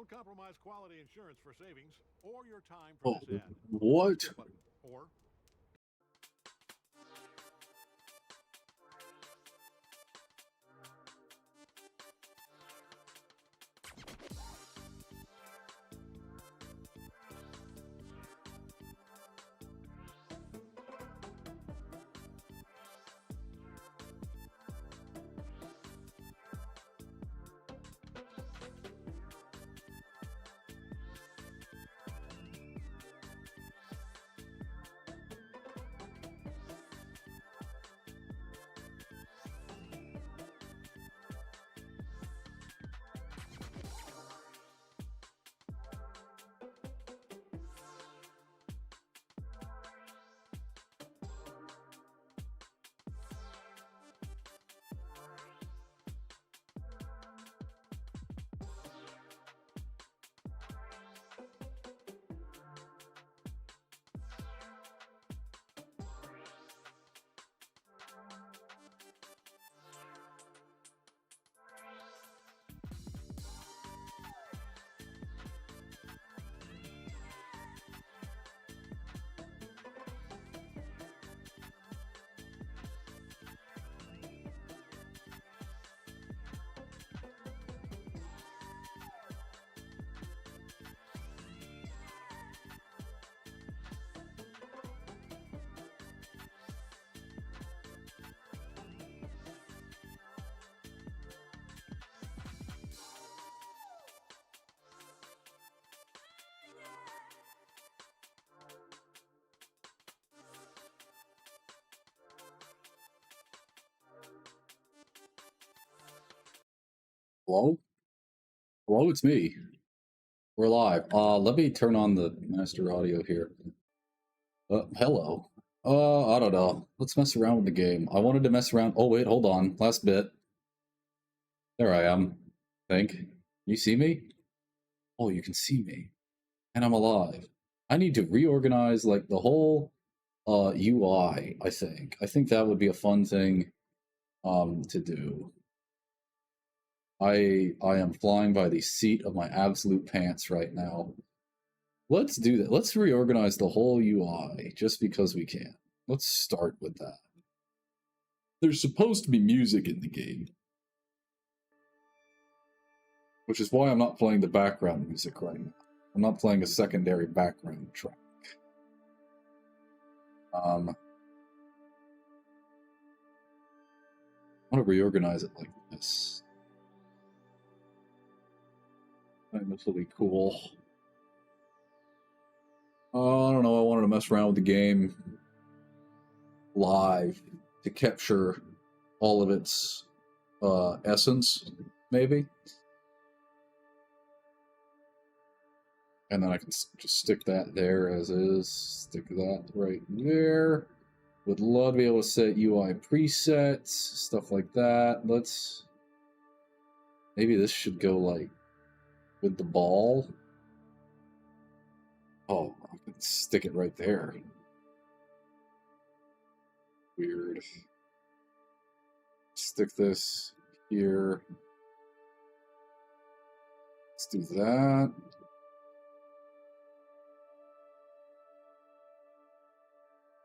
Don't compromise quality insurance for savings or your time for this ad. What? Skip button. Or Hello? Hello, it's me. We're live. Let me turn on the master audio here. Hello. I don't know. Let's mess around with the game. I wanted to mess around. Oh, wait, hold on. Last bit. There I am. Think. You see me? Oh, you can see me. And I'm alive. I need to reorganize, like, the whole UI, I think. I think that would be a fun thing to do. I am flying by the seat of my absolute pants right now. Let's do that. Let's reorganize the whole UI just because we can. Let's start with that. There's supposed to be music in the game, which is why I'm not playing the background music right now. I'm not playing a secondary background track. I want to reorganize it like this. I think this will be cool. I don't know. I wanted to mess around with the game live to capture all of its essence, maybe. And then I can just stick that there as is. Stick that right there. Would love to be able to set UI presets, stuff like that. Let's... Maybe this should go, like, with the ball. Oh, I can stick it right there. Weird. Stick this here. Let's do that.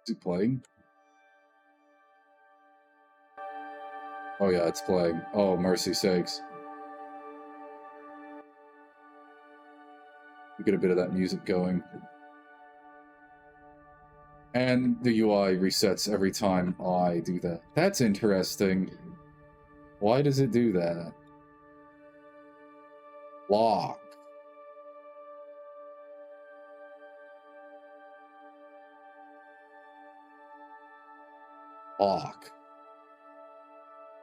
Is it playing? Oh yeah, it's playing. Oh, mercy sakes. We get a bit of that music going. And the UI resets every time I do that. That's interesting. Why does it do that? Lock. Lock.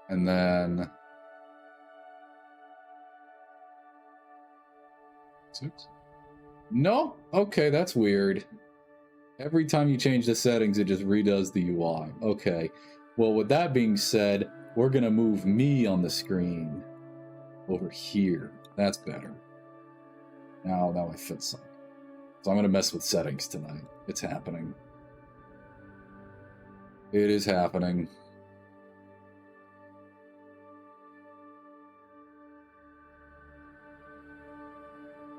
And then... 6? No? Okay, that's weird. Every time you change the settings, it just redoes the UI. Okay. Well, with that being said, we're going to move me on the screen over here. That's better. Now I fit something. So I'm going to mess with settings tonight. It's happening. It is happening.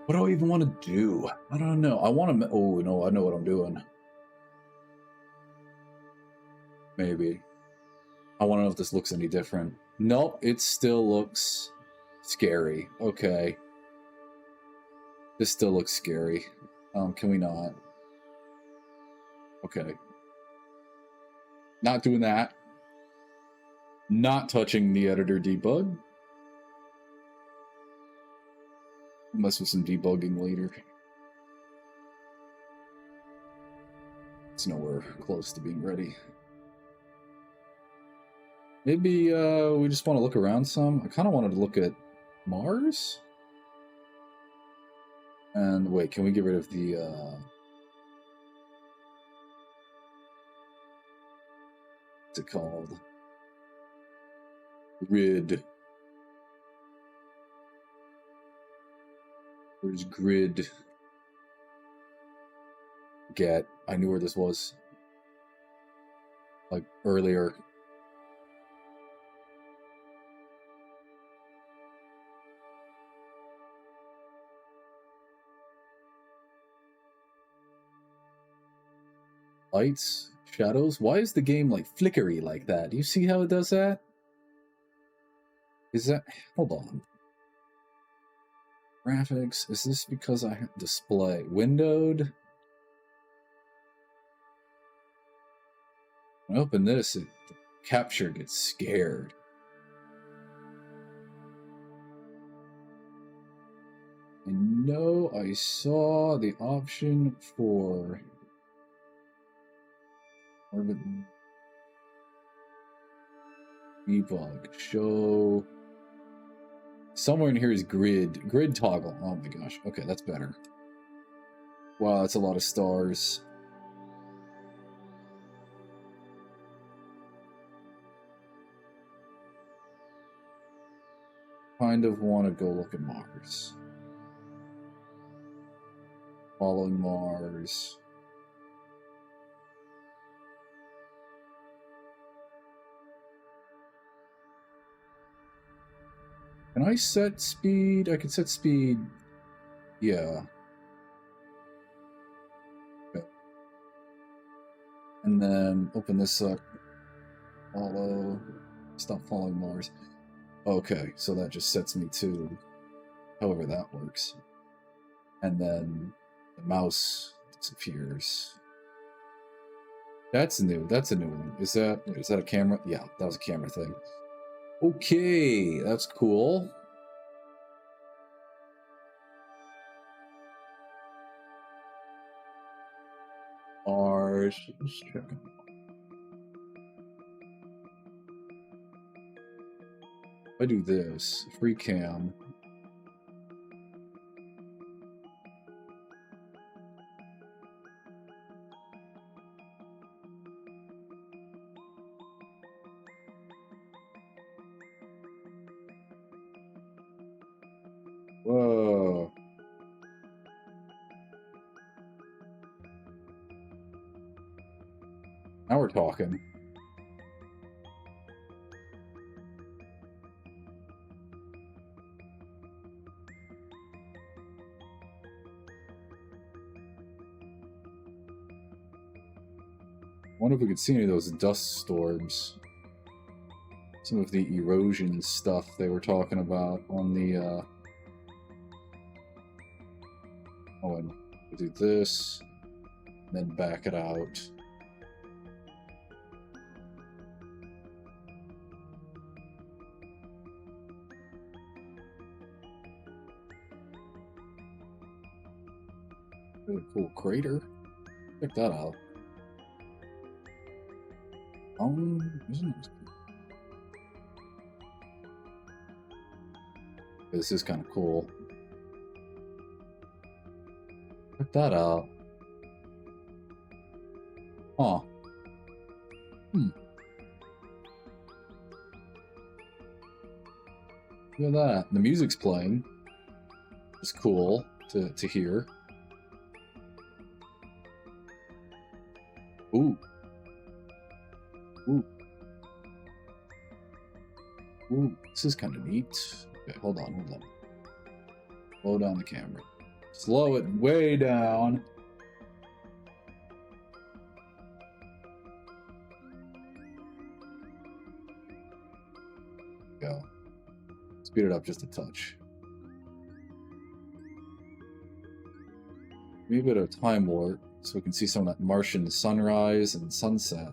What do I even want to do? I don't know. I want to... Oh, no, I know what I'm doing. Maybe. I want to know if this looks any different. Nope, it still looks scary. Okay. This still looks scary. Can we not? Okay. Not doing that. Not touching the editor debug. Mess with some debugging later. It's nowhere close to being ready. Maybe we just want to look around some. I kind of wanted to look at Mars. And wait, can we get rid of the... what's it called? Grid. Where's grid? Get. I knew where this was. Like, earlier. Lights, shadows. Why is the game like flickery like that? Do you see how it does that? Is that... Hold on. Graphics. Is this because I have display windowed? When I open this, the capture gets scared. I know I saw the option for orbit debug. Show. Somewhere in here is grid. Grid toggle. Oh my gosh. Okay, that's better. Wow, that's a lot of stars. Kind of want to go look at Mars. Following Mars. Can I set speed? I can set speed. Yeah. Okay. And then open this up. Follow. Stop following Mars. Okay, so that just sets me to however that works. And then the mouse disappears. That's new. That's a new one. Is that a camera? Yeah, that was a camera thing. Okay, that's cool. Mars. Let's check it. If I do this, free cam. Whoa. Now we're talking. I wonder if we could see any of those dust storms. Some of the erosion stuff they were talking about on the, oh, and we'll do this, and then back it out. Really cool crater. Check that out. Isn't it? This is kind of cool. Check that out. Huh. Look at that. The music's playing. It's cool to hear. Ooh. Ooh. Ooh. This is kind of neat. Okay, hold on. Slow down the camera. Slow it way down. Go. Speed it up just a touch. Maybe a bit of time warp so we can see some of that Martian sunrise and sunset.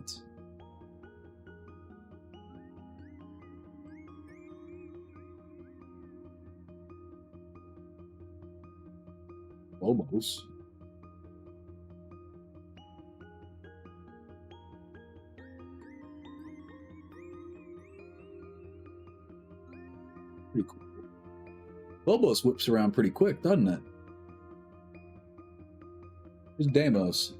Almost. Pretty cool. Lobos whips around pretty quick, doesn't it? Here's Deimos.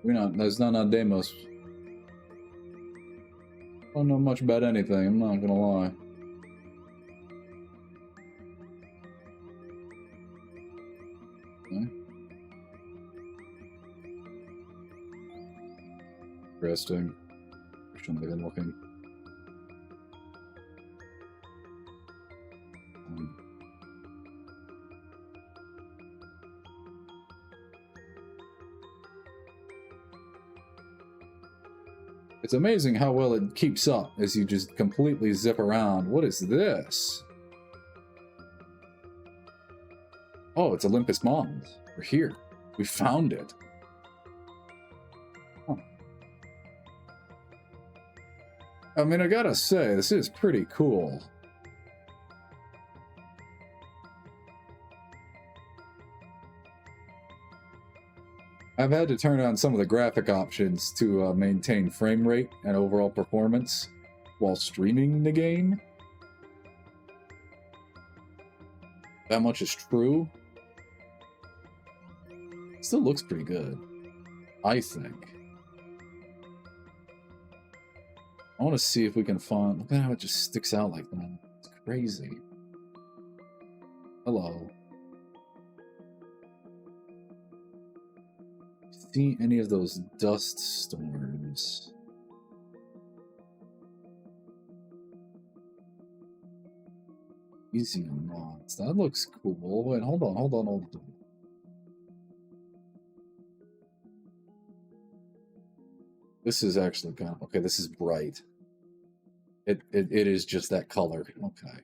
There's not on Deimos. I don't know much about anything, I'm not gonna lie. Okay. Interesting. Shouldn't have been looking. It's amazing how well it keeps up as you just completely zip around. What is this? Oh, it's Olympus Mons. We're here. We found it. Huh. I mean, I gotta say, this is pretty cool. I've had to turn on some of the graphic options to maintain frame rate and overall performance while streaming the game. That much is true. Still looks pretty good, I think. I want to see if we can find... Look at how it just sticks out like that. It's crazy. Hello. See any of those dust storms? Easy on mods. That looks cool. Wait, hold on. This is actually kind of... Okay, this is bright. It is just that color. Okay.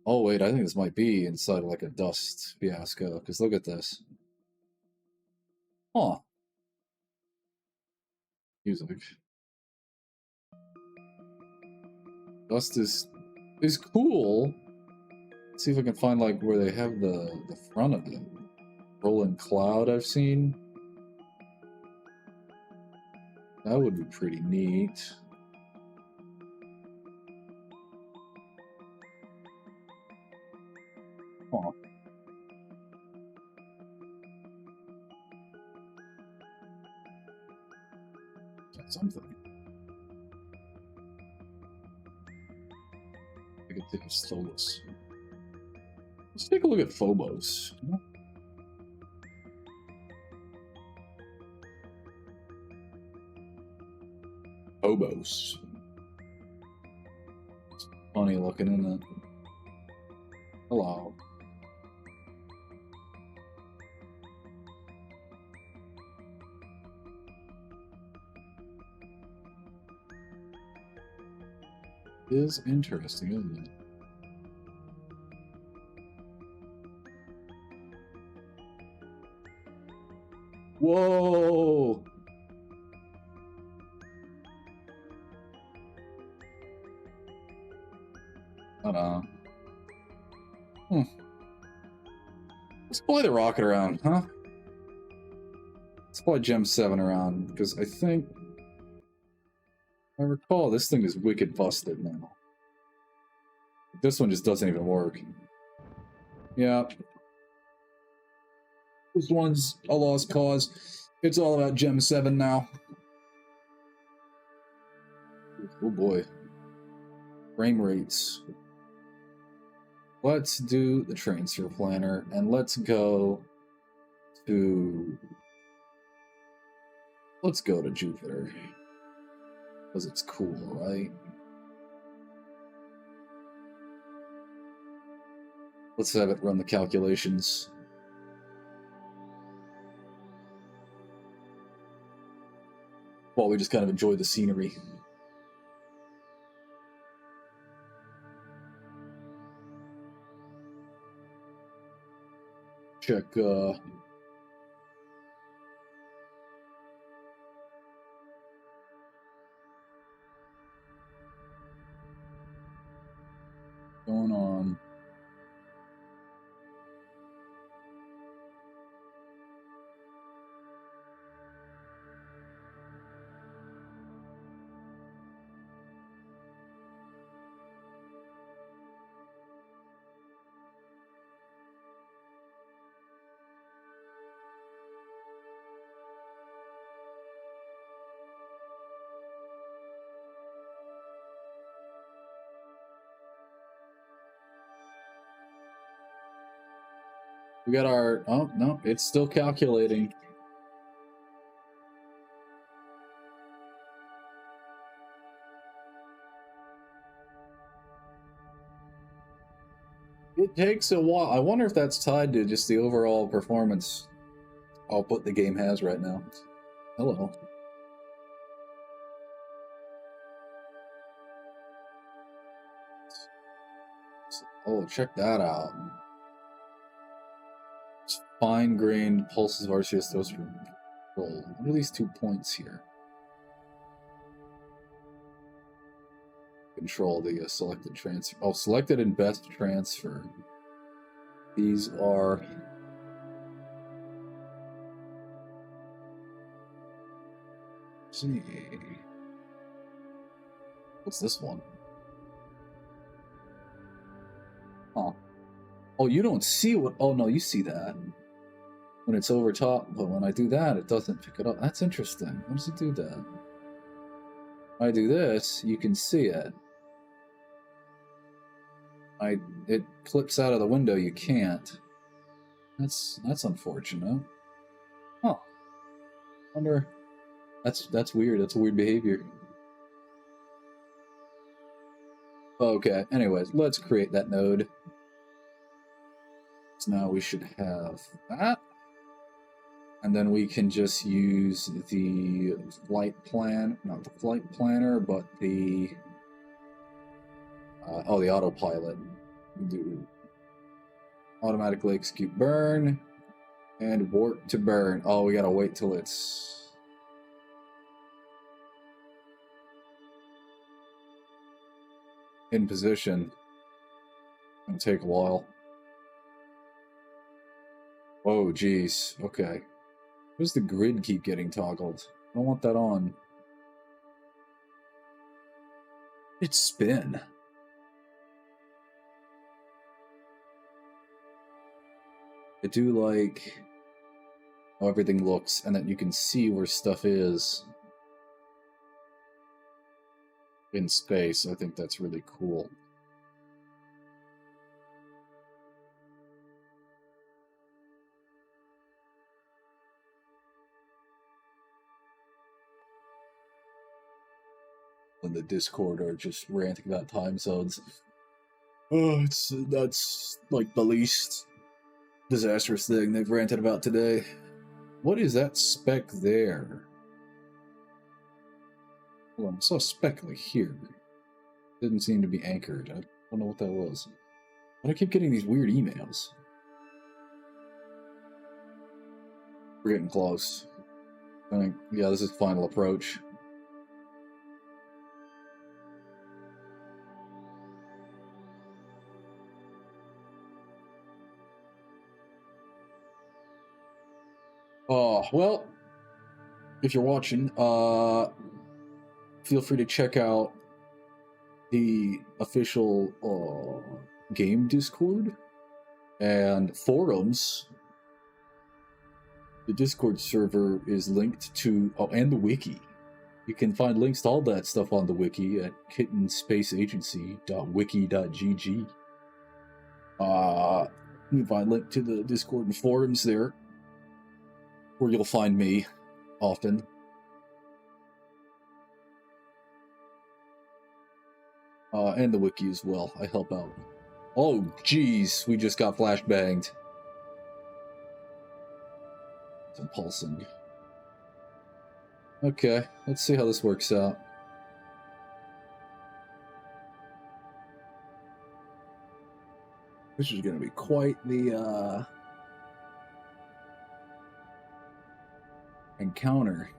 Oh, wait, I think this might be inside of like a dust fiasco, because look at this. Huh. Music. Dust is cool. Let's see if I can find like where they have the front of it. Rolling cloud I've seen. That would be pretty neat. Huh. Something. I could take a Stolas. Let's take a look at Phobos. Phobos. It's funny looking, isn't it? Hello. Is interesting, isn't it? Whoa! I don't know. Let's fly the rocket around, huh? Let's fly Gem 7 around, because I think... I recall this thing is wicked busted now. This one just doesn't even work. Yeah. This one's a lost cause. It's all about Gem 7 now. Oh boy. Frame rates. Let's do the transfer planner, and let's go to... Let's go to Jupiter. Because it's cool, right? Let's have it run the calculations. While we just kind of enjoy the scenery. Check, going on. We got our, oh, no, it's still calculating. It takes a while. I wonder if that's tied to just the overall performance output the game has right now. Hello. Oh, check that out. Fine-grained pulses of RCS those for control. What are these 2 points here? Control the selected transfer. Oh, selected and best transfer. These are... Let's see. What's this one? Huh. Oh, you don't see what... Oh, no, you see that. When it's over top, but when I do that, it doesn't pick it up. That's interesting. Why does it do that? When I do this, you can see it. It clips out of the window, you can't. That's unfortunate. Huh. Wonder... That's weird. That's a weird behavior. Okay, anyways, let's create that node. So now we should have that. And then we can just use the flight plan, not the flight planner, but the the autopilot. Do automatically execute burn and warp to burn. Oh, we gotta wait till it's in position. It'll take a while. Oh, geez. Okay. Why does the grid keep getting toggled? I don't want that on. It's spin. It do like how everything looks and that you can see where stuff is in space. I think that's really cool. When the Discord are just ranting about time zones. Oh, that's like the least disastrous thing they've ranted about today. What is that speck there? Hold on, I saw a speck like here. Didn't seem to be anchored. I don't know what that was. But I keep getting these weird emails. We're getting close. I think, yeah, this is final approach. Oh, well, if you're watching, feel free to check out the official game Discord and forums. The Discord server is linked to, and the wiki. You can find links to all that stuff on the wiki at kittenspaceagency.wiki.gg. You can find a link to the Discord and forums there, where you'll find me often. And the wiki as well. I help out. Oh, geez, we just got flashbanged. It's impulsing. Okay, let's see how this works out. This is going to be quite the encounter.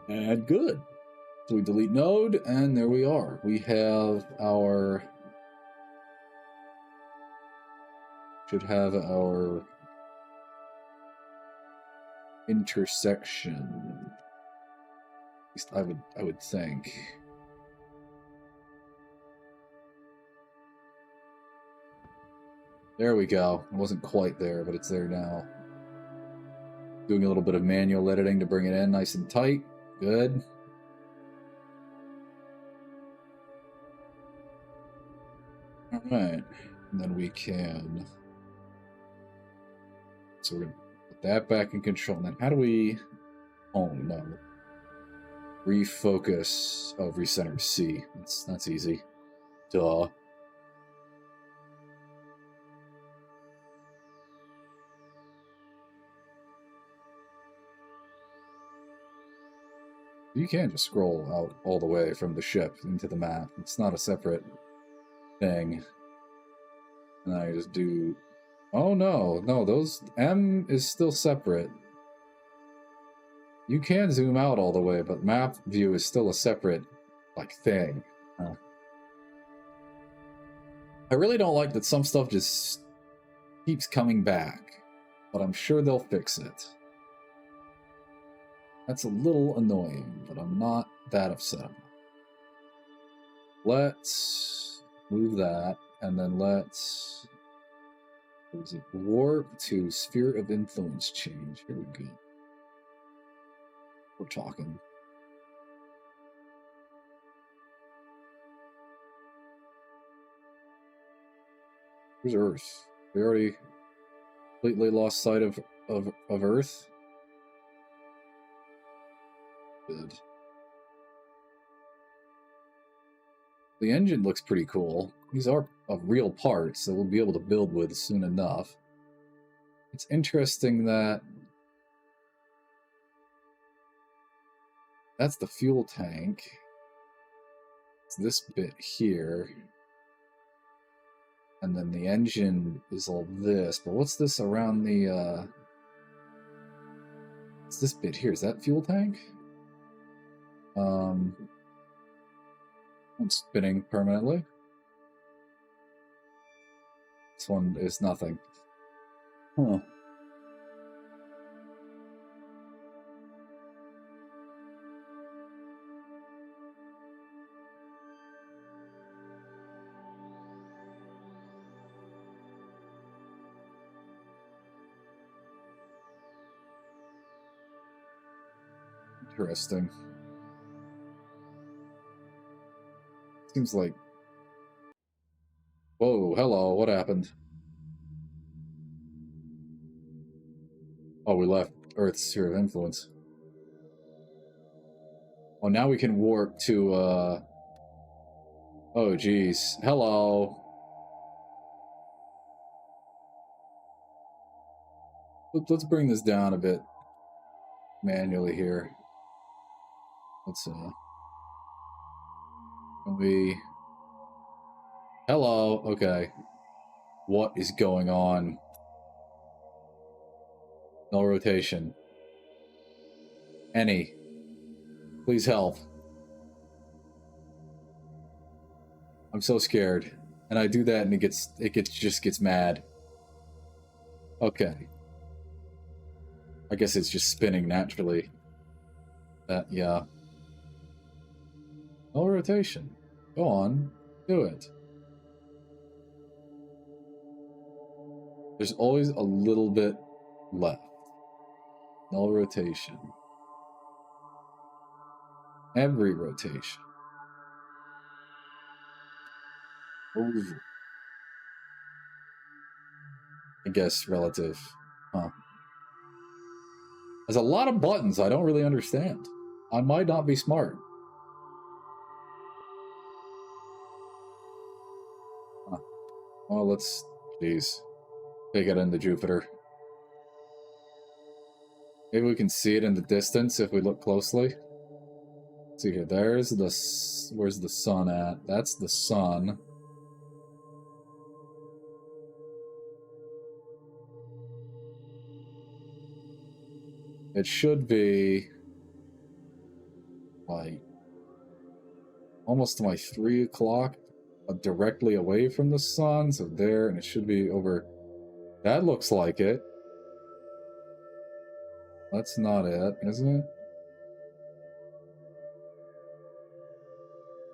And good. So we delete node, and there we are. We have our... should have our intersection. At least I would think. There we go. It wasn't quite there, but it's there now. Doing a little bit of manual editing to bring it in nice and tight. Good. All right. And then we can... so we're going to put that back in control. And then how do we... oh, no. Refocus. Oh, recenter C. That's easy. Duh. You can just scroll out all the way from the ship into the map. It's not a separate thing. And I just do... oh no, those... M is still separate. You can zoom out all the way, but map view is still a separate, like, thing. I really don't like that some stuff just keeps coming back, but I'm sure they'll fix it. That's a little annoying, but I'm not that upset. Let's move that, and then let's... what is it? Warp to sphere of influence change. Here we go. We're talking. Where's Earth? We already completely lost sight of Earth? Good. The engine looks pretty cool. These are real parts that we'll be able to build with soon enough. It's interesting that that's the fuel tank. It's this bit here. And then the engine is all this. But what's this around the... it's this bit here. Is that fuel tank? It's spinning permanently. This one is nothing. Huh. Interesting. Seems like... whoa, hello, what happened? Oh, we left Earth's sphere of influence. Oh, now we can warp to, oh, geez. Hello. Let's bring this down a bit manually here. Let's, can we... hello, okay. What is going on? Null rotation. Any. Please help. I'm so scared. And I do that and it just gets mad. Okay. I guess it's just spinning naturally. Yeah. Null rotation. Go on. Do it. There's always a little bit left. Null rotation. Every rotation. Over. I guess relative. Huh. There's a lot of buttons I don't really understand. I might not be smart. Huh. Well, let's... Jeez. Take it into Jupiter. Maybe we can see it in the distance if we look closely. Let's see here. There's the... Where's the sun at? That's the sun. It should be... like... almost to my 3 o'clock. Directly away from the sun. So there, and it should be over... That looks like it. That's not it, isn't it?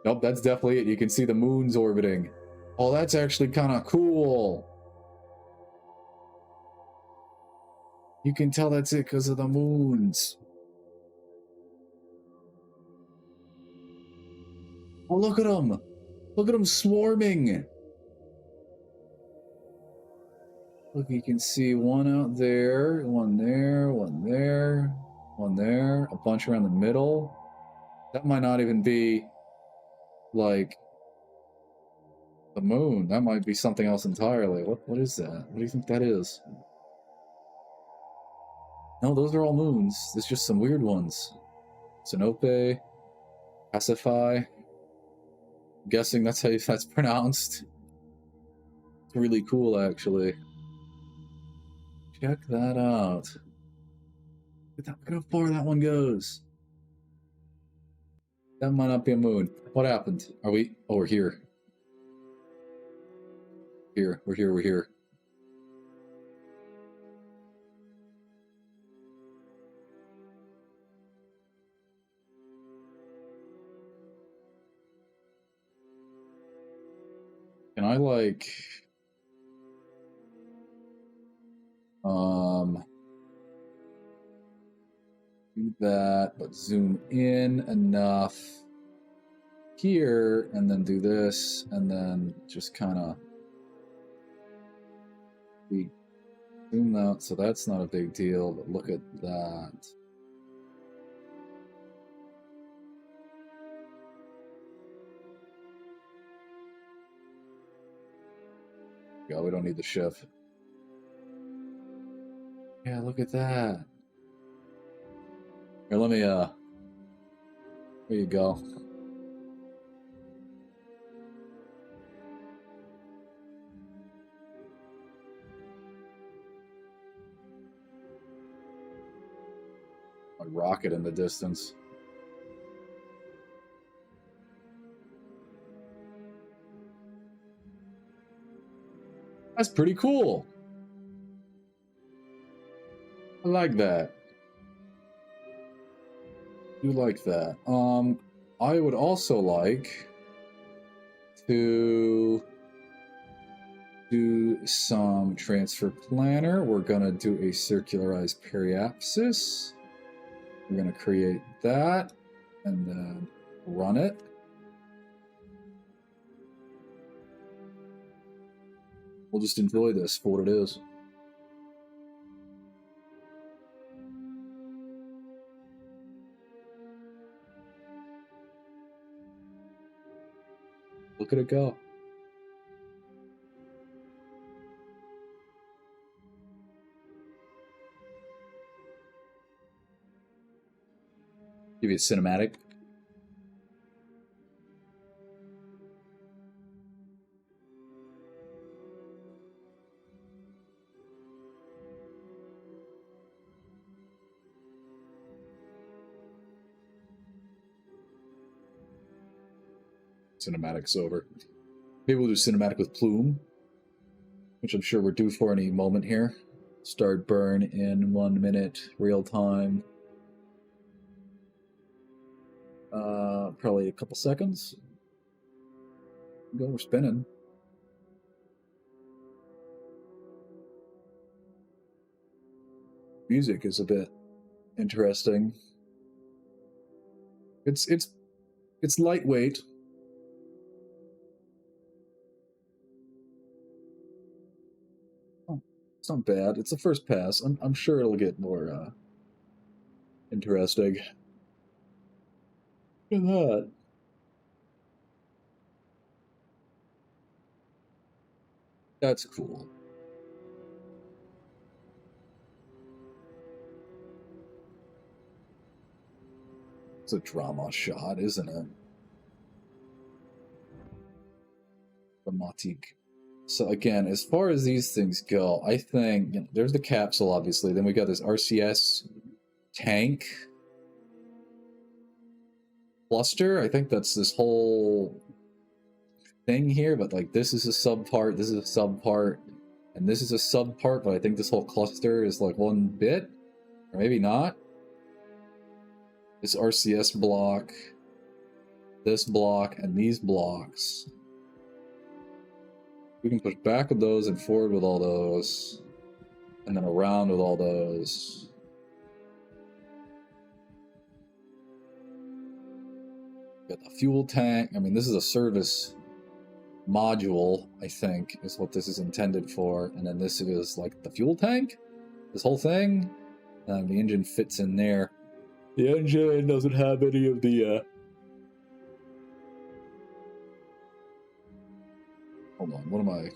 Nope, that's definitely it. You can see the moons orbiting. Oh, that's actually kind of cool. You can tell that's it because of the moons. Oh, look at them. Look at them swarming. Look, you can see one out there, one there, one there, one there, a bunch around the middle. That might not even be, like, the moon. That might be something else entirely. What is that? What do you think that is? No, those are all moons. There's just some weird ones. Sinope, Pacify. I'm guessing that's how that's pronounced. It's really cool, actually. Check that out. Look how far that one goes. That might not be a moon. What happened? Are we... Oh, we're here. Here. We're here. We're here. Can I, like... do that, but zoom in enough here, and then do this, and then just kind of zoom out, so that's not a big deal, but look at that. Yeah, we don't need the shift. Yeah, look at that. Here, let me, there you go. A rocket in the distance. That's pretty cool. I like that. You like that. I would also like to do some transfer planner. We're gonna do a circularized periapsis. We're gonna create that and then run it. We'll just enjoy this for what it is. Look at it go. Give you a cinematic. Cinematic's over. Maybe we'll do cinematic with Plume, which I'm sure we're due for any moment here. Start burn in 1 minute, real time. Probably a couple seconds. Go, we're spinning. Music is a bit interesting. It's lightweight. Oh, it's not bad. It's a first pass. I'm sure it'll get more Interesting. Look at that. That's cool. It's a drama shot, isn't it? Dramatique. So again, as far as these things go, I think there's the capsule, obviously. Then we got this RCS tank cluster. I think that's this whole thing here, but like this is a subpart, this is a subpart, and this is a subpart, but I think this whole cluster is like one bit, or maybe not. This RCS block, this block, and these blocks. We can push back with those and forward with all those, and then around with all those. Got the fuel tank. I mean, this is a service module, I think, is what this is intended for. And then this is like the fuel tank, this whole thing. The engine fits in there. The engine doesn't have any of the hold on, what am I?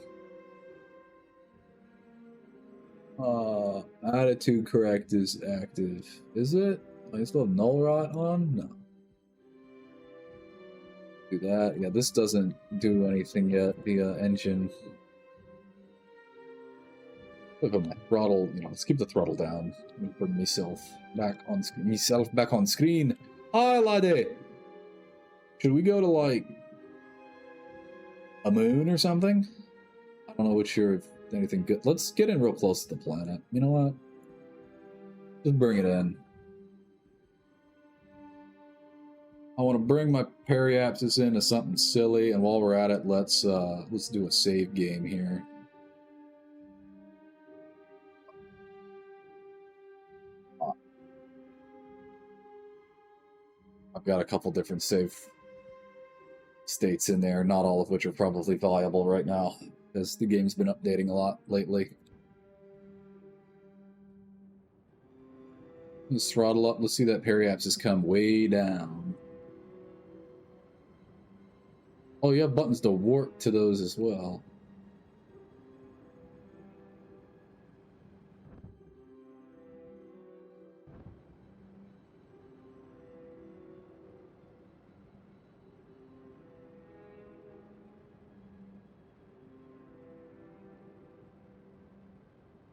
Attitude correct is active. Is it? I still have null rot on? No. Do that. Yeah, this doesn't do anything yet. The engine. Look at my throttle. Let's keep the throttle down. Let me put myself back on screen. Hi, laddie. Should we go to like a moon or something? I don't know what sure if anything good. Let's get in real close to the planet. You know what? Just bring it in. I want to bring my periapsis into something silly, and while we're at it, let's do a save game here. I've got a couple different save states in there, not all of which are probably viable right now, because the game's been updating a lot lately. Let's throttle up. Let's see that periapsis come way down. Oh, you have buttons to warp to those as well.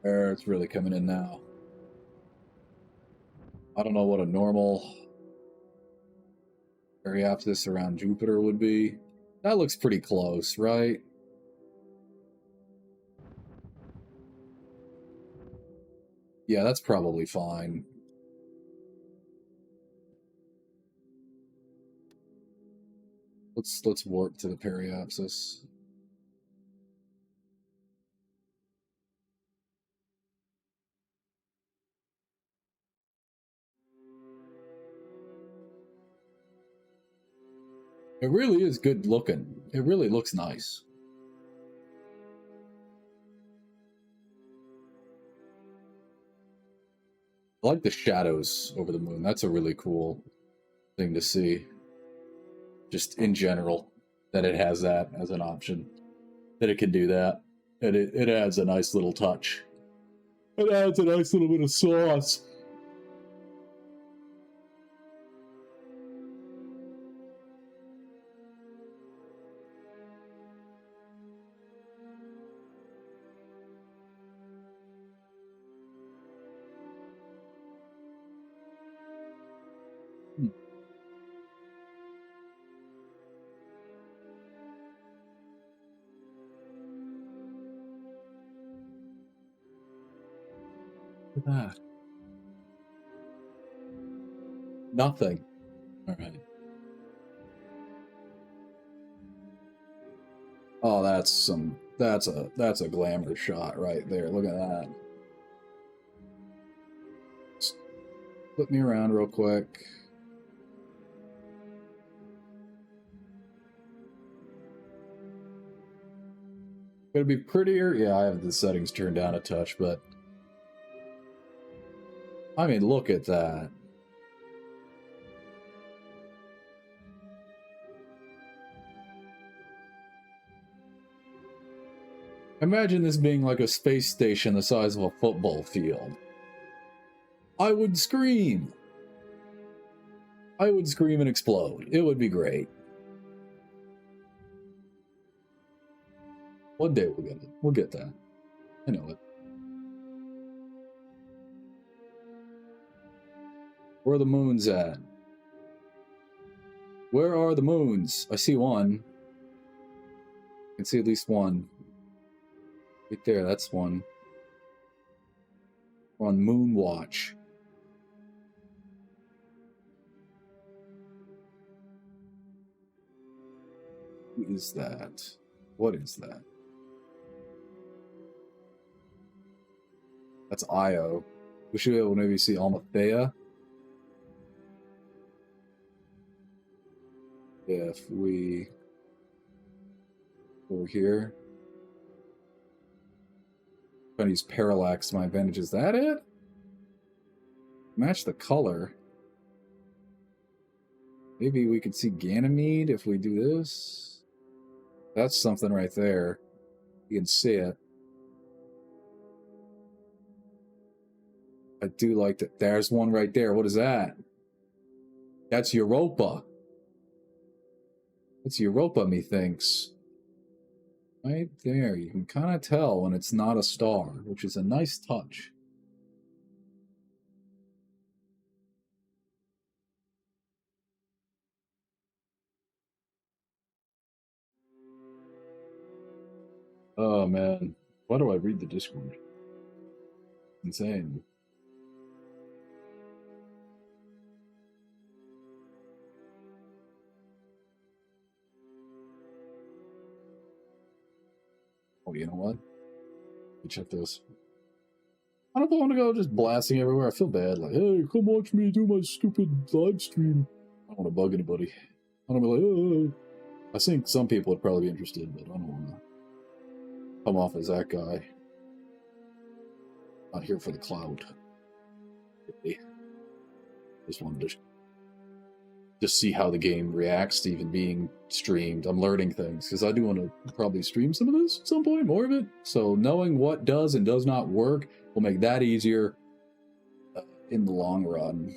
There, it's really coming in now. I don't know what a normal periapsis around Jupiter would be. That looks pretty close, right? Yeah, that's probably fine. Let's warp to the periapsis. It really is good looking. It really looks nice. I like the shadows over the moon. That's a really cool thing to see. Just in general, that it has that as an option. That it can do that. And it adds a nice little touch. It adds a nice little bit of sauce. Look at that. Nothing. All right. Oh, that's a glamour shot right there. Look at that. Just flip me around real quick. Could it be prettier? Yeah, I have the settings turned down a touch, but I mean, look at that. Imagine this being like a space station the size of a football field. I would scream. I would scream and explode. It would be great. One day we'll get it. We'll get that. I know it. Where are the moons at? Where are the moons? I see one. I can see at least one. Right there, that's one. We're on moon watch. Who is that? What is that? That's Io. We should be able to maybe see Almathea. If we go here. Trying to use parallax to my advantage. Is that it? Match the color. Maybe we could see Ganymede if we do this. That's something right there. You can see it. I do like that. There's one right there. What is that? That's Europa. That's Europa, methinks. Right there. You can kind of tell when it's not a star, which is a nice touch. Oh, man. Why do I read the Discord? Insane. Oh, you know what? Let me check this. I don't want to go just blasting everywhere. I feel bad. Like, hey, come watch me do my stupid live stream. I don't want to bug anybody. I don't be like, oh. I think some people would probably be interested, but I don't want to come off as that guy. Not here for the clout. Really. Just wanted to just see how the game reacts to even being streamed. I'm learning things because I do want to probably stream some of this at some point, more of it. So knowing what does and does not work will make that easier in the long run.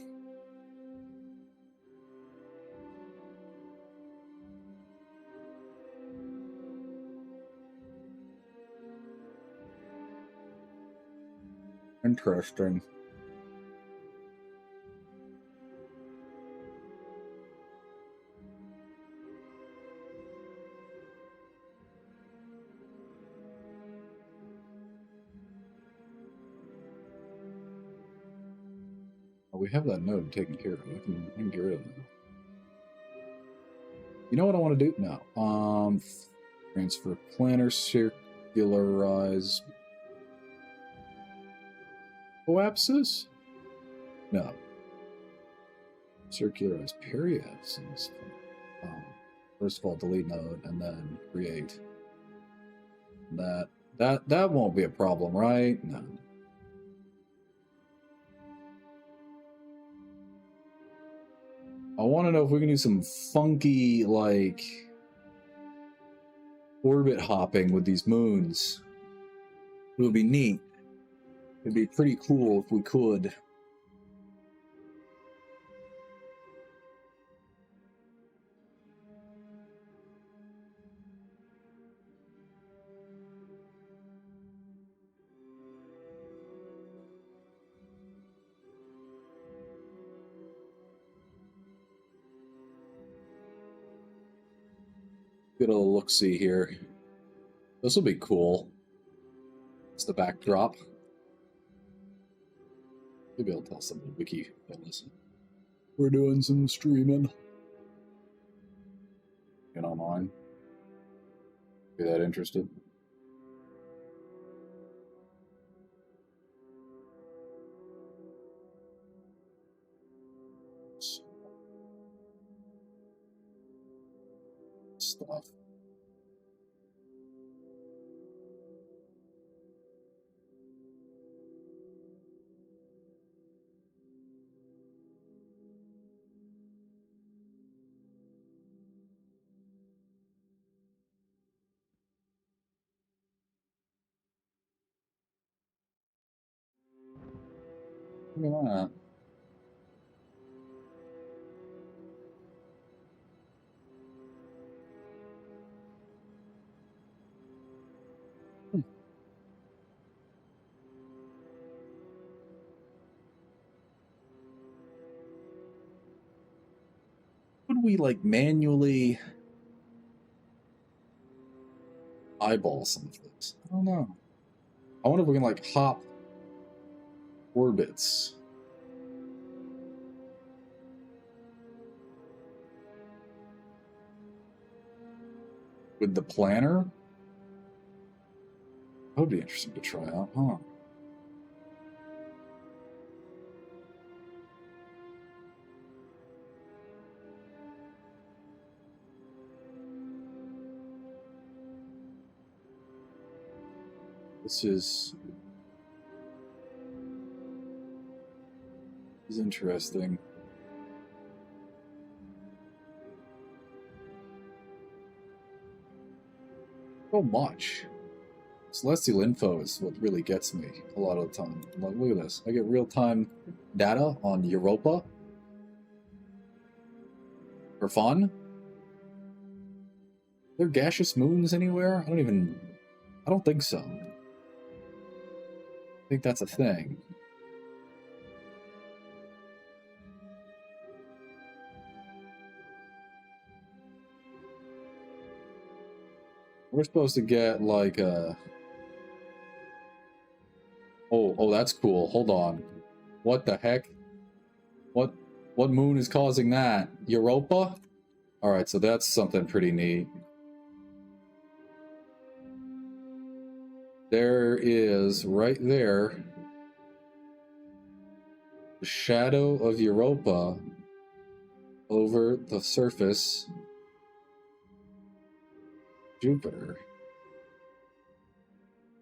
Interesting. Oh, we have that node taken care of. I can get rid of it. You know what I want to do? No. Transfer planar circularize coapsis? No. Circularize periapsis. First of all, delete node and then create. That won't be a problem, right? No. I want to know if we can do some funky, like, orbit hopping with these moons. It would be neat. It'd be pretty cool if we could. Get a look-see here. This will be cool. It's the backdrop. Maybe I'll tell some of the wiki fellas. We're doing some streaming. Get online. Be that interested? Stuff. Look at that. Would we like manually eyeball some of this? I don't know. I wonder if we can like hop orbits with the planner. That would be interesting to try out, huh? This is interesting. So much. Celestial info is what really gets me a lot of the time. Like, look at this. I get real-time data on Europa for fun. Are there gaseous moons anywhere? I don't think so. I think that's a thing. We're supposed to get like a... Oh, that's cool. Hold on. What the heck? What moon is causing that? Europa? Alright, so that's something pretty neat. There is, right there, the shadow of Europa over the surface of Jupiter.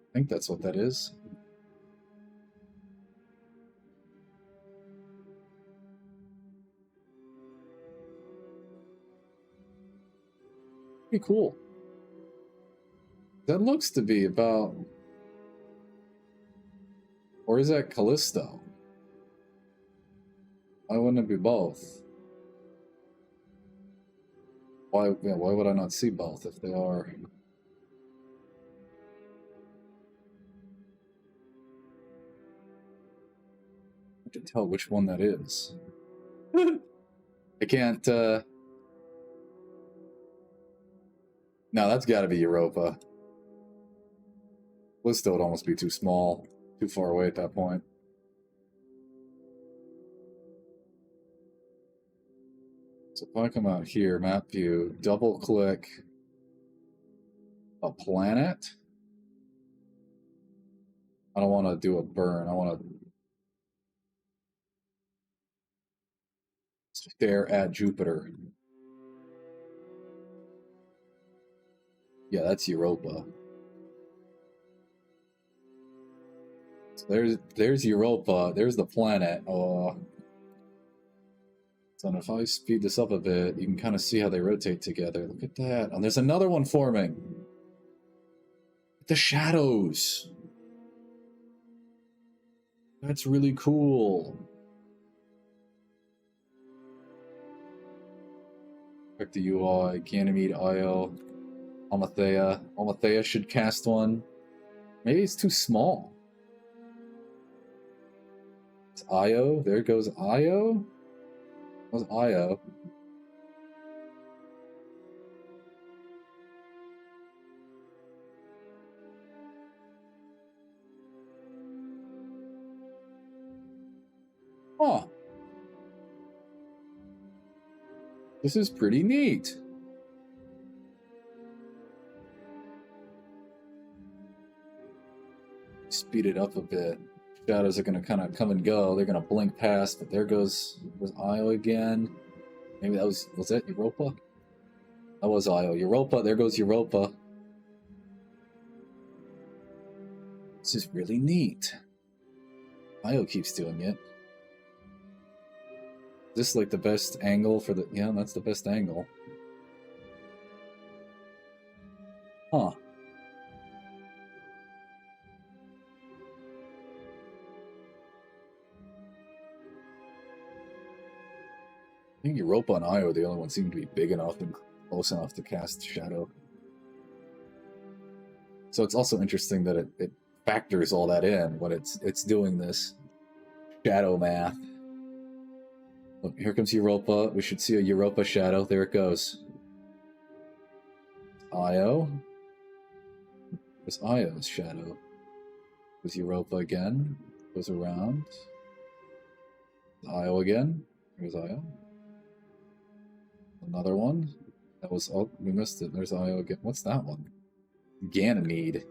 I think that's what that is. Pretty cool. That looks to be about... Or is that Callisto? Why wouldn't it be both? Why would I not see both if they are? I can tell which one that is. I can't, No, that's gotta be Europa. Callisto would almost be too small, too far away at that point. So if I come out here, map view, double click a planet. I don't want to do a burn. I want to stare at Jupiter. Yeah, that's Europa. So there's Europa. There's the planet. So if I speed this up a bit, you can kind of see how they rotate together. Look at that. And there's another one forming. The shadows. That's really cool. Check the UI. Ganymede, Io, Amathea. Amathea should cast one. Maybe it's too small. It's Io. There goes Io. What's Io? Huh. This is pretty neat. Speed it up a bit. Shadows are going to kind of come and go. They're going to blink past, but there goes Io again. Maybe that was that Europa? That was Io. Europa, there goes Europa. This is really neat. Io keeps doing it. Is this like the best angle for the... Yeah, that's the best angle. Huh. think Europa and Io are the only ones seem to be big enough and close enough to cast Shadow. So it's also interesting that it factors all that in when it's doing this shadow math. Look, here comes Europa. We should see a Europa shadow. There it goes. Io. There's Io's shadow. There's Europa again. Goes around. Io again. There's Io. Another one. That was, oh, we missed it. There's Io again. What's that one? Ganymede.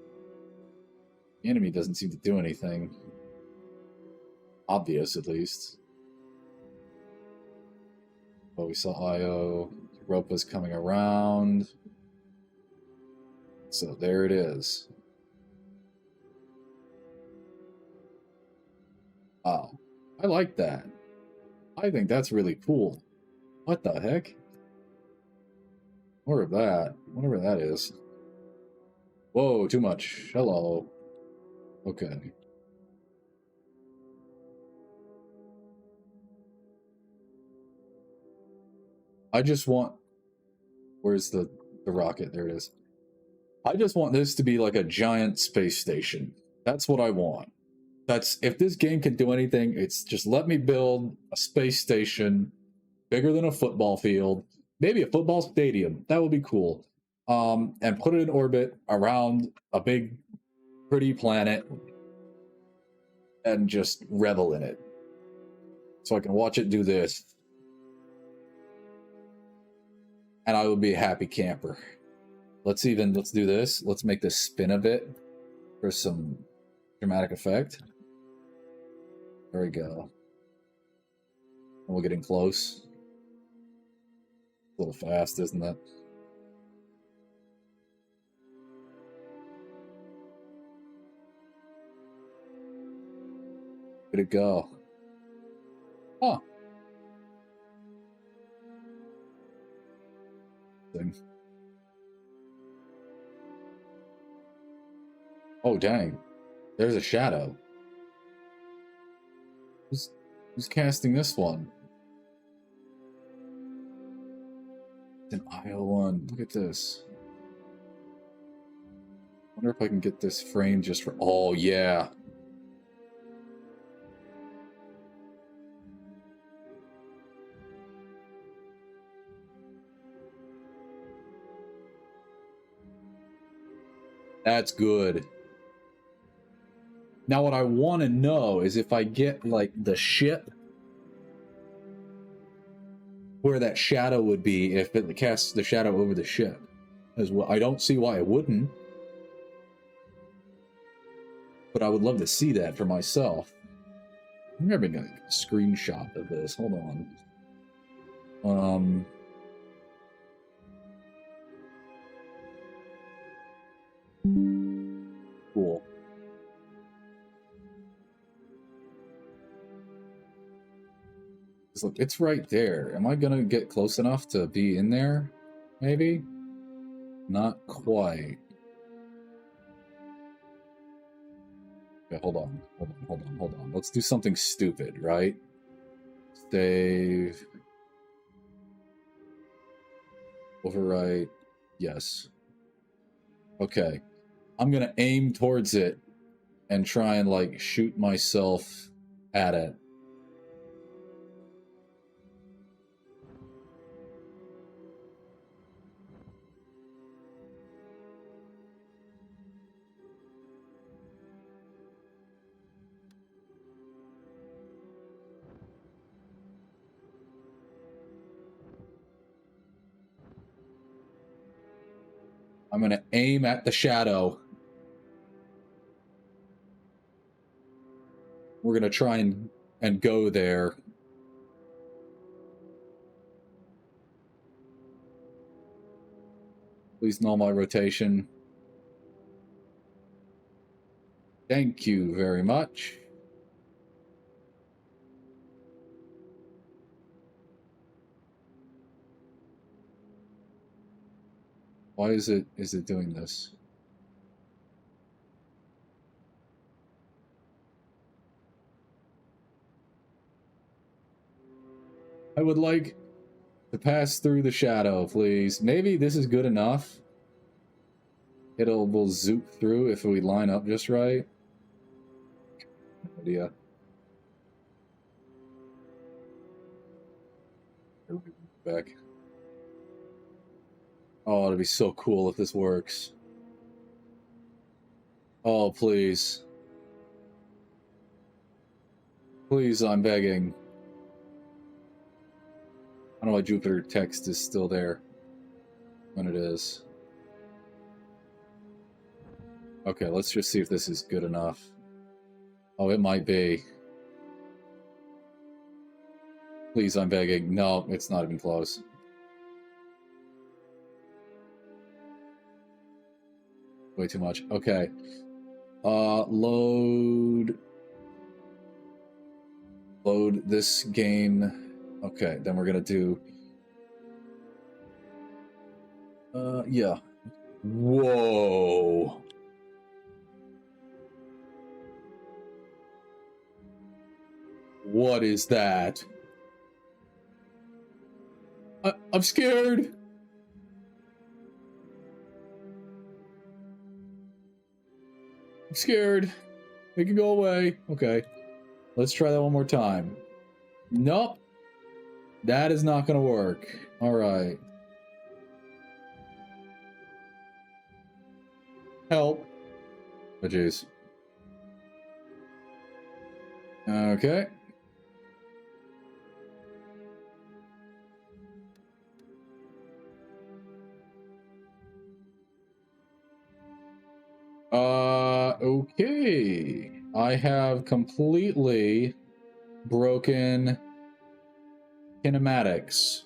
Ganymede doesn't seem to do anything. Obvious, at least. But we saw Io. Europa's coming around. So there it is. Wow. I like that. I think that's really cool. What the heck? More of that. Whatever that is. Whoa, too much. Hello. Okay. I just want... Where's the rocket? There it is. I just want this to be like a giant space station. That's what I want. That's... If this game can do anything, it's just let me build a space station bigger than a football field. Maybe a football stadium. That would be cool. And put it in orbit around a big, pretty planet and just revel in it. So I can watch it do this. And I would be a happy camper. Let's do this. Let's make this spin a bit for some dramatic effect. There we go. And we're getting close. A little fast, isn't it? Where'd it go? Huh. Thing. Oh, dang. There's a shadow. Who's casting this one? It's an Io one. Look at this. Wonder if I can get this frame just for... Oh, yeah. That's good. Now what I want to know is if I get, like, the ship, where that shadow would be if it casts the shadow over the ship. As well, I don't see why it wouldn't. But I would love to see that for myself. I'm grabbing a screenshot of this. Hold on. Cool. Look, it's right there. Am I gonna get close enough to be in there? Maybe? Not quite. Okay, hold on. Let's do something stupid, right? Save. Overwrite. Yes. Okay. I'm gonna aim towards it and try and, like, shoot myself at it. I'm going to aim at the shadow. We're going to try and go there. Please null my rotation. Thank you very much. Why is it doing this? I would like To pass through the shadow, please. Maybe this is good enough. We'll zoop through if we line up just right. No idea. Back. Oh, it'd be so cool if this works. Oh, please. Please, I'm begging. I don't know why Jupiter text is still there when it is. Okay, let's just see if this is good enough. Oh, it might be. Please, I'm begging. No, it's not even close. Way too much. Okay. Load this game. Okay, then we're gonna do... yeah. Whoa. What is that? I'm scared. I'm scared. Make it go away. Okay. Let's try that one more time. Nope. That is not gonna work. Alright. Help. Oh, jeez. Okay. Okay. I have completely broken kinematics.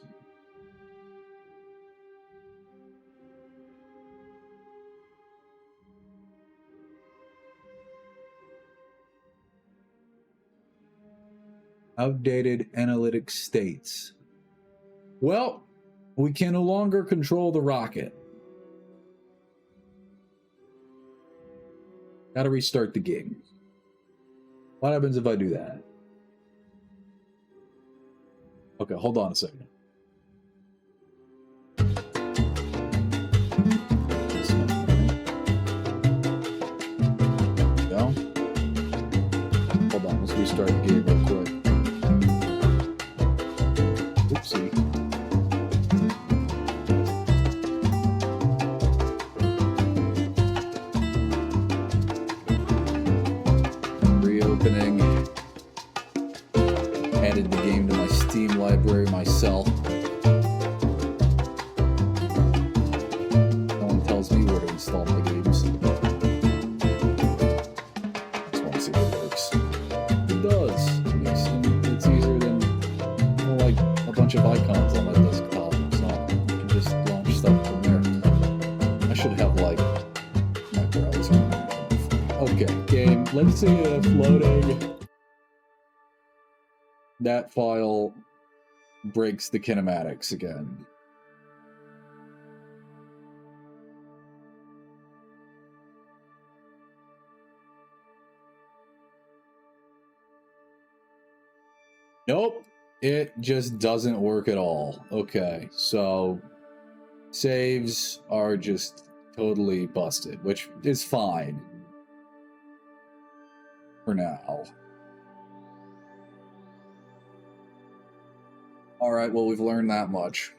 Outdated analytic states. Well, we can no longer control the rocket. Gotta restart the game. What happens if I do that? Okay, hold on a second. Go. Hold on, let's restart the game real quick. Oopsie. Reopening. Added the game to my Steam library myself. No one tells me where to install my games. Just want to see if it works. It does. It's easier than like a bunch of icons on my desktop, so you can just launch stuff from there. I should have like my browser. Okay, game. Let's see if loading that file breaks the kinematics again. Nope, it just doesn't work at all. Okay, so saves are just totally busted, which is fine for now. Alright, well, we've learned that much.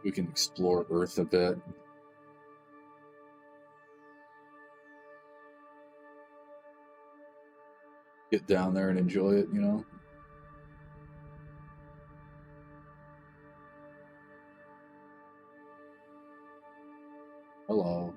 We can explore Earth a bit. Get down there and enjoy it, you know? Hello.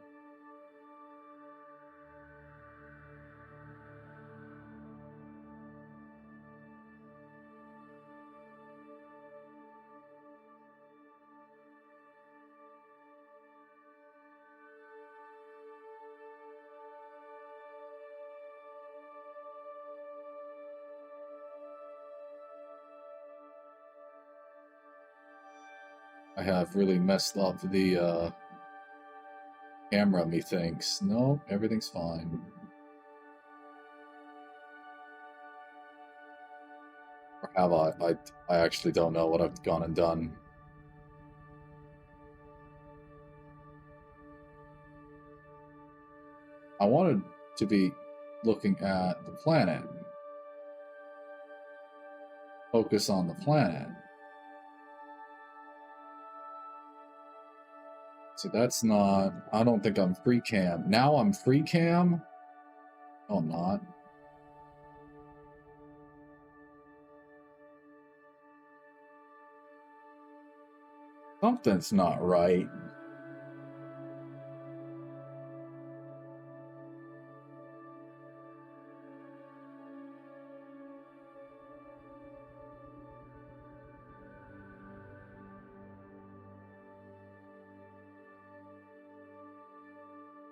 I have really messed up the camera, methinks. No, everything's fine. Have I actually don't know what I've gone and done. I wanted to be looking at the planet. Focus on the planet. So that's not... I don't think I'm free cam. Now I'm free cam? No, I'm not. Something's not right.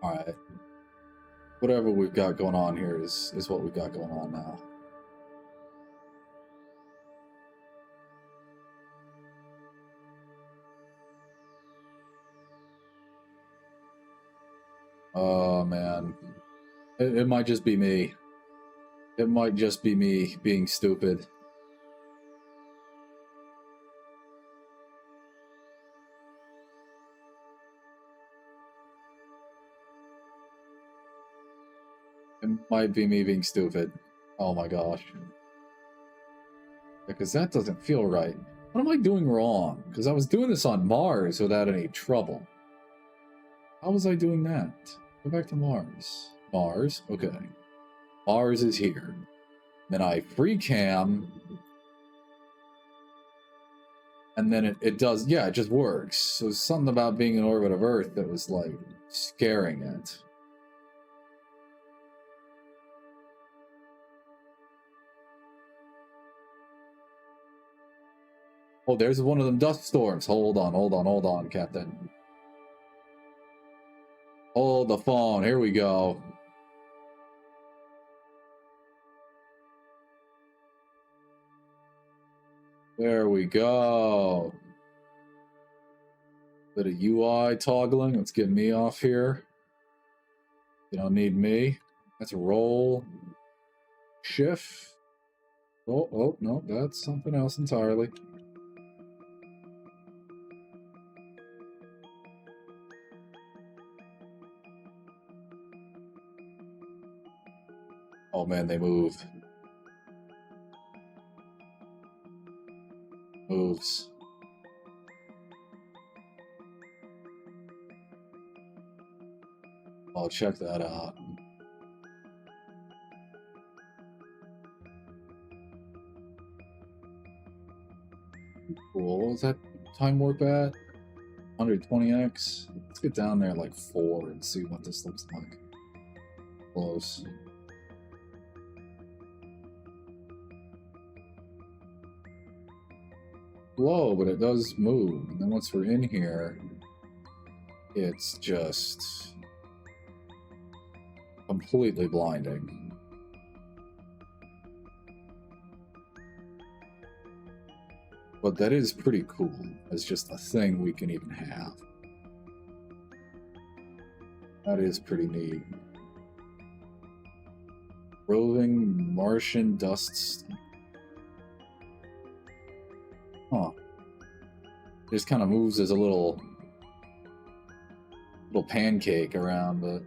Alright. Whatever we've got going on here is what we've got going on now. Oh, man. It might just be me. It might just be me being stupid. It might be me being stupid. Oh my gosh. Because that doesn't feel right. What am I doing wrong? Because I was doing this on Mars without any trouble. How was I doing that? Go back to Mars. Mars, okay. Mars is here. Then I free cam. And then it does, yeah, it just works. So something about being in orbit of Earth that was like scaring it. Oh, there's one of them dust storms. Hold on, Captain. Hold the phone. Here we go. There we go. Bit of UI toggling. Let's get me off here. You don't need me. Let's roll. Shift. Oh, no, that's something else entirely. Oh man, they move. Moves. Oh, check that out. Cool. What was that time warp at? 120x? Let's get down there like 4 and see what this looks like. Close. Slow, but it does move. And then once we're in here, it's just completely blinding. But that is pretty cool. It's just a thing we can even have. That is pretty neat. Roving Martian dust. Huh. It just kind of moves as a little pancake around, but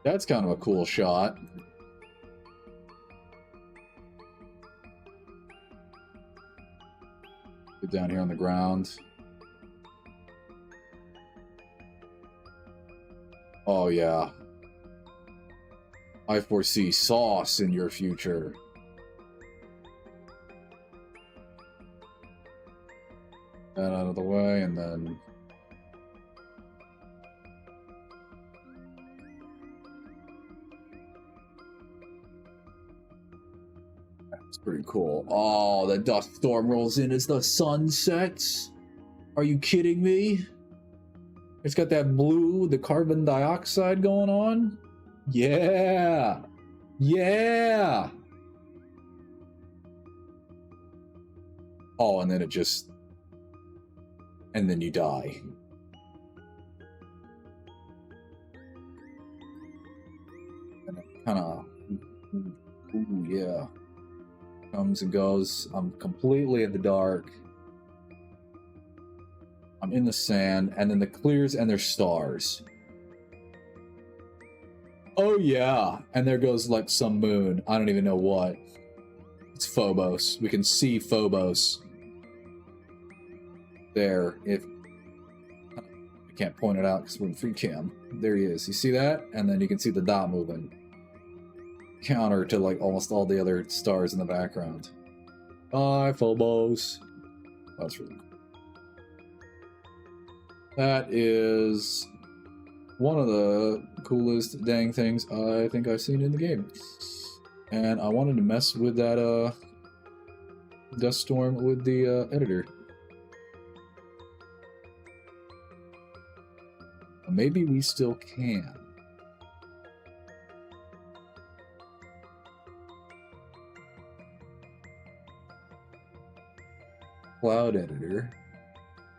that's kind of a cool shot. Get down here on the ground. Oh yeah. I foresee sauce in your future. That out of the way, and then that's pretty cool. Oh, the dust storm rolls in as the sun sets. Are you kidding me? It's got that blue, the carbon dioxide going on. Yeah. Yeah. Oh, and then it just... and then you die. And it kind of, ooh, yeah, comes and goes. I'm completely in the dark. I'm in the sand, and then the clears, and there's stars. Oh yeah, and there goes like some moon. I don't even know what. It's Phobos. We can see Phobos there. If I can't point it out because we're in free cam. There he is. You see that? And then you can see the dot moving. Counter to like almost all the other stars in the background. Bye, Phobos. That's really cool. That is one of the coolest dang things I think I've seen in the game. And I wanted to mess with that dust storm with the editor. Maybe we still can. Cloud editor.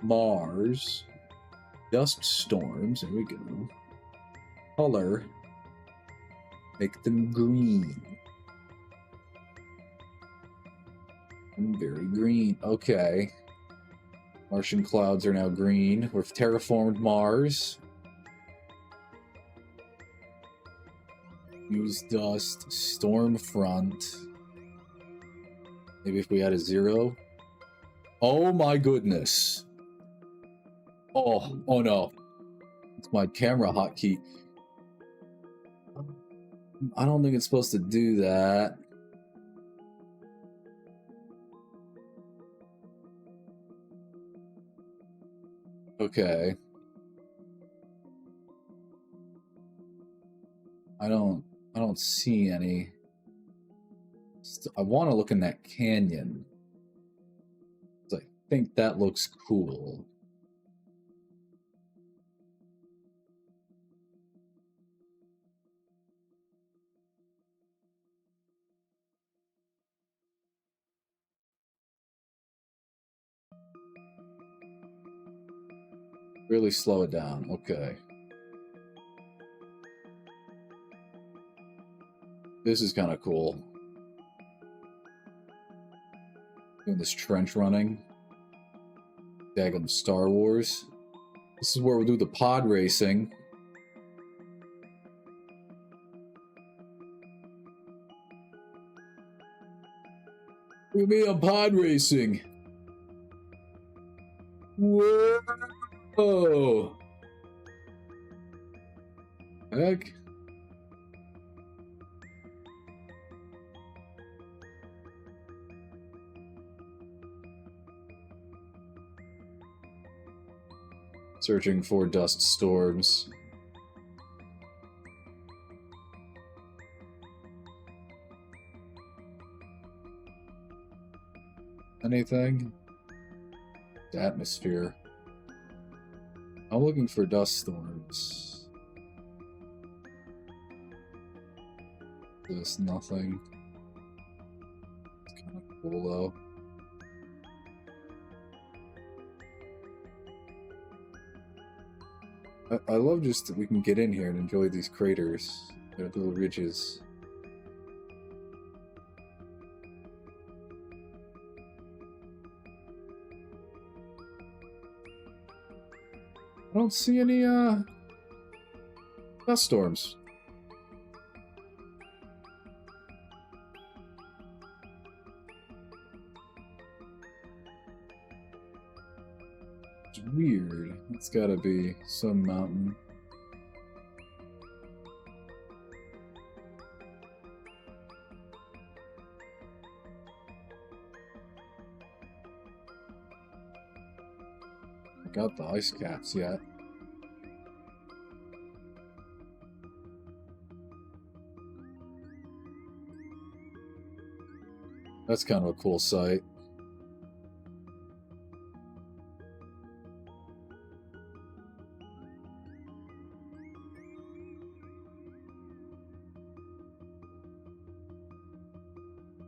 Mars. Dust storms. There we go. Color. Make them green. Very green. Okay. Martian clouds are now green. We've terraformed Mars. Use dust. Storm front. Maybe if we had a 0. Oh my goodness. Oh no. It's my camera hotkey. I don't think it's supposed to do that. Okay. I don't see any. I want to look in that canyon. I think that looks cool. Really slow it down. Okay. This is kind of cool. Doing this trench running. Daggum Star Wars. This is where we'll do the pod racing. We'll be on pod racing. Whoa! Heck. Searching for dust storms. Anything? Atmosphere. I'm looking for dust storms. There's nothing. It's kind of cool though. I love just that we can get in here and enjoy these craters. They're little ridges. I don't see any dust storms. It's weird. It's gotta be some mountain. I got the ice caps yet. That's kind of a cool sight.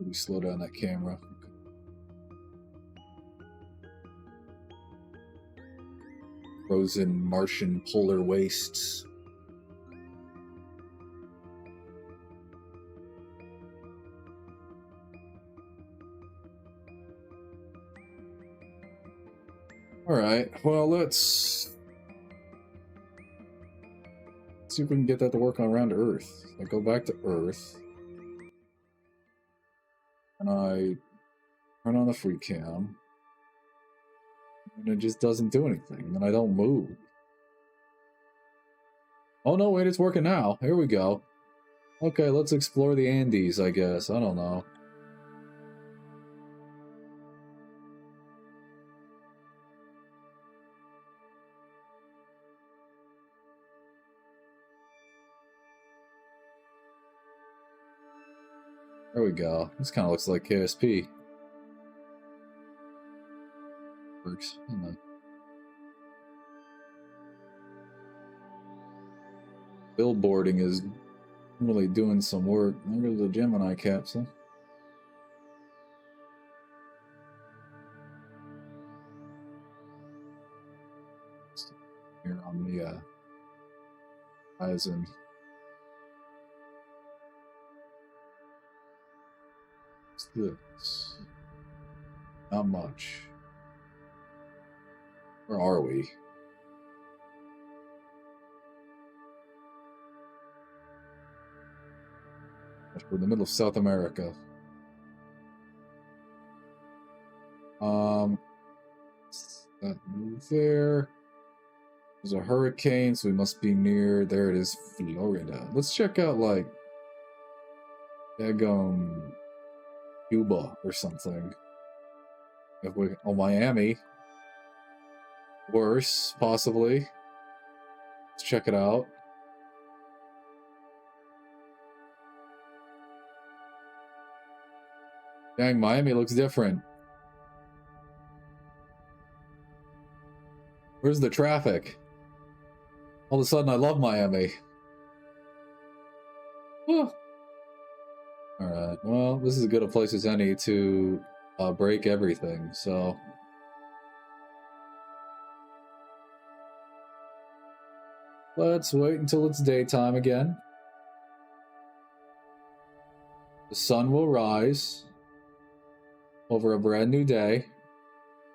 Maybe slow down that camera. Frozen Martian polar wastes. Alright, well, let's see if we can get that to work around Earth. I go back to Earth. And I turn on the free cam. And it just doesn't do anything. Then I don't move. Oh no, wait, it's working now. Here we go. Okay, let's explore the Andes, I guess. I don't know. There we go. This kind of looks like KSP. Works. Billboarding is really doing some work. Look at the Gemini capsule. Here on the horizon. What's this? Not much. Where are we? We're in the middle of South America. That move there. There's a hurricane, so we must be near. There it is, Florida. Let's check out like Cuba or something. If we Miami. Worse, possibly. Let's check it out. Dang, Miami looks different. Where's the traffic? All of a sudden, I love Miami. Oh. Alright, well, this is as good a place as any to break everything, so... Let's wait until it's daytime again. The sun will rise over a brand new day,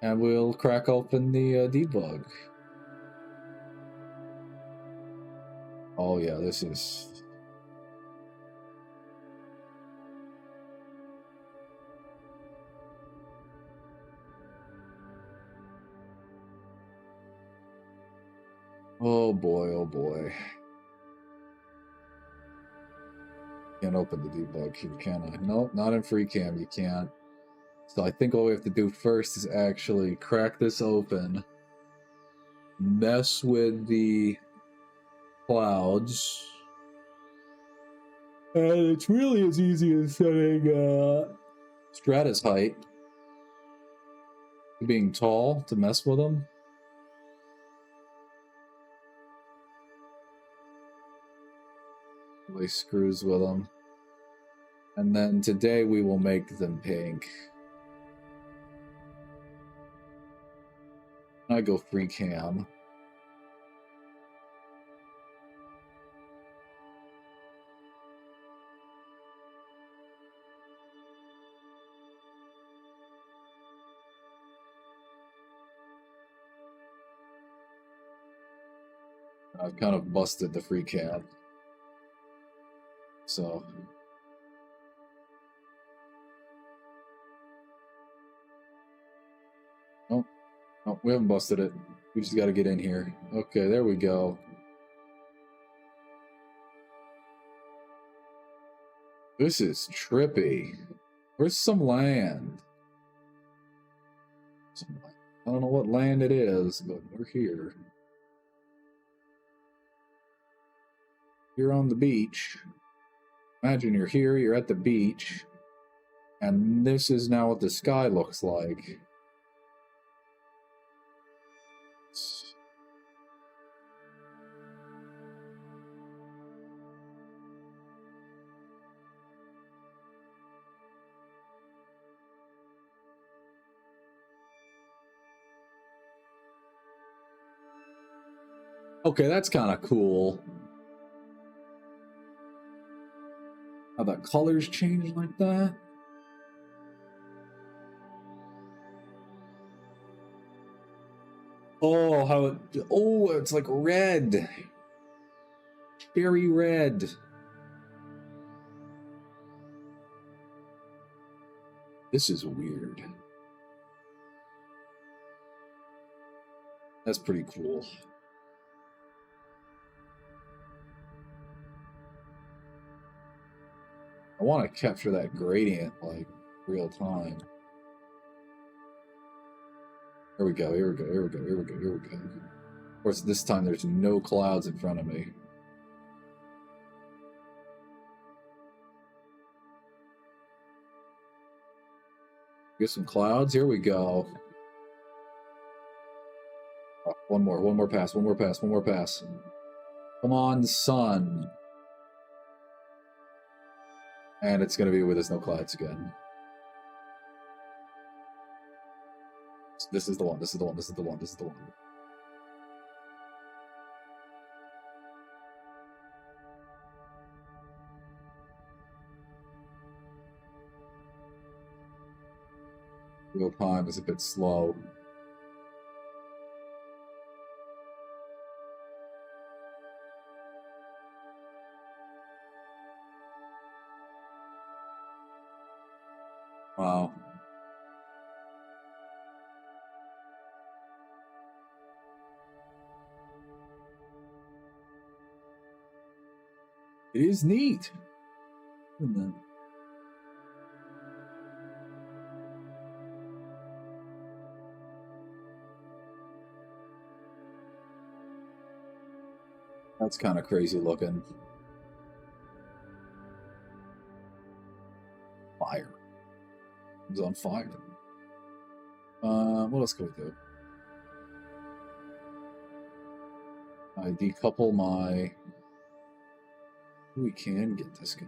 and we'll crack open the debug. Oh yeah, this is... Oh boy, oh boy. Can't open the debug here, can I? Nope, not in free cam, you can't. So I think all we have to do first is actually crack this open, mess with the clouds, and it's really as easy as setting stratus height to being tall to mess with them. Really screws with them. And then today we will make them pink. I go free cam. I've kind of busted the free cam. So... Oh, oh, we haven't busted it. We just got to get in here. Okay, there we go. This is trippy. Where's some land? I don't know what land it is, but we're here. You're on the beach. Imagine you're here, you're at the beach, and this is now what the sky looks like. Okay, that's kind of cool. How the colors change like that. Oh, how it... Oh, it's like red. Very red. This is weird. That's pretty cool. I want to capture that gradient like real time. Here we go, here we go, here we go, here we go, here we go. Of course, this time there's no clouds in front of me. Get some clouds, here we go. Oh, one more pass, one more pass, one more pass. Come on, sun. And it's going to be where there's no clouds again. This is the one, this is the one, this is the one, this is the one. Real time is a bit slow. Wow. It is neat. That's kind of crazy looking. Fire. It's on fire. What else can we do? I decouple my... We can get this guy.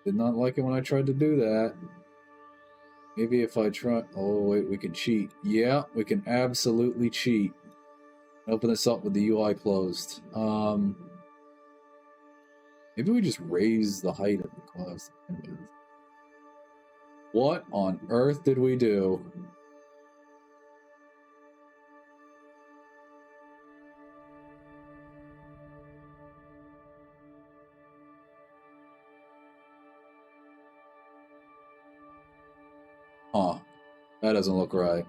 Did not like it when I tried to do that. Maybe if I try... Oh, wait, we can cheat. Yeah, we can absolutely cheat. Open this up with the UI closed. Maybe we just raise the height of the clouds. What on earth did we do? Huh. That doesn't look right.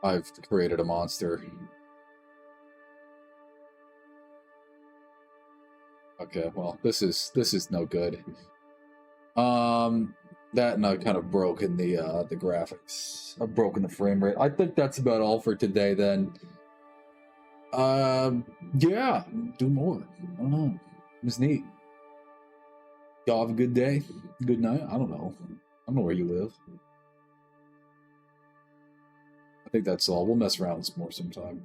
I've created a monster. Okay, well, this is no good. That and I've kind of broken the graphics. I've broken the frame rate. I think that's about all for today then. Yeah, do more. I don't know. It was neat. Y'all have a good day. Good night. I don't know. I don't know where you live. I think that's all. We'll mess around with some more sometime.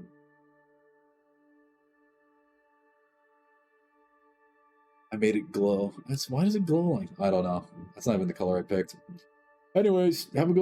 I made it glow. Why does it glow like? I don't know. That's not even the color I picked. Anyways, have a good one.